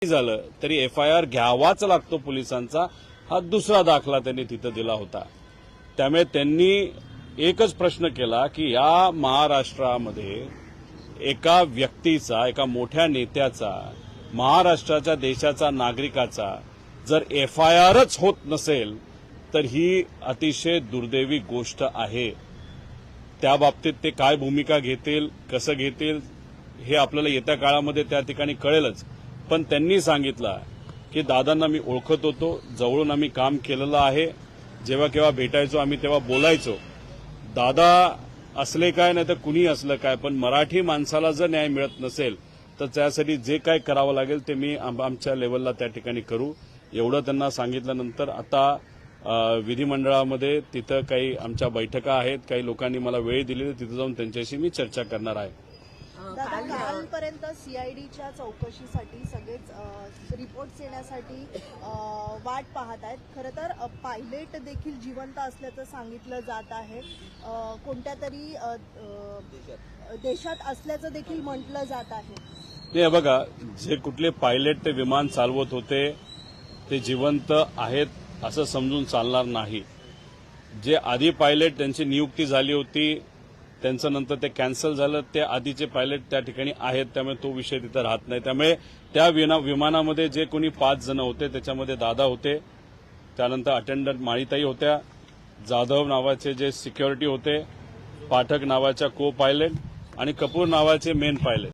झालं तरी एफआयआर घ्यावाच लागतो पोलिसांचा, हा दुसरा दाखला त्यांनी तिथं दिला होता। त्यामुळे त्यांनी एकच प्रश्न केला की या महाराष्ट्रामध्ये एका व्यक्तीचा, एका मोठ्या नेत्याचा, महाराष्ट्राच्या देशाचा नागरिकाचा जर एफआयआरच होत नसेल तर ही अतिशय दुर्दैवी गोष्ट आहे। त्या बाबतीत ते काय भूमिका घेतील, कसं घेतील हे आपल्याला येत्या काळामध्ये त्या ठिकाणी कळेलच। पण त्यांनी सांगितलं की दादांना मी ओळखत होतो, जवळून आम्ही काम केलेलं आहे, जेव्हा केव्हा भेटायचो आम्ही तेव्हा बोलायचो। दादा असले काय नाही तर कुणी असलं काय, पण मराठी माणसाला जर न्याय मिळत नसेल तर त्यासाठी जे काय करावं लागेल ते मी आमच्या लेवलला त्या ठिकाणी करू, एवढं त्यांना सांगितल्यानंतर आता विधिमंडळामध्ये तिथं काही आमच्या बैठका आहेत, काही लोकांनी मला वेळ दिली, तिथं जाऊन त्यांच्याशी मी चर्चा करणार आहे। दादा, कालपर्यंत सीआयडीच्या चौकशीसाठी सगळेच रिपोर्ट्स येण्यासाठी वाट पाहत आहेत। खरं तर पायलट देखील जिवंत असल्याचं सांगितलं जात आहे, कोणत्या तरी देशात असल्याचं देखील म्हटलं जात आहे। नाही बघा, जे कुठले पायलट ते विमान चालवत होते ते जिवंत आहेत असं समजून चालणार नाही। जे आधी पायलट त्यांची नियुक्ती झाली होती, त्यांचं नंतर ते कॅन्सल झालं, ते आधीचे पायलट त्या ठिकाणी आहेत, त्यामुळे तो विषय तिथं राहत नाही। त्यामुळे त्या विमानामध्ये जे कोणी 5 जण होते त्याच्यामध्ये दादा होते, त्यानंतर अटेंडंट माळीताई होत्या, जाधव नावाचे जे सिक्युरिटी होते, पाठक नावाच्या को पायलट आणि कपूर नावाचे मेन पायलट।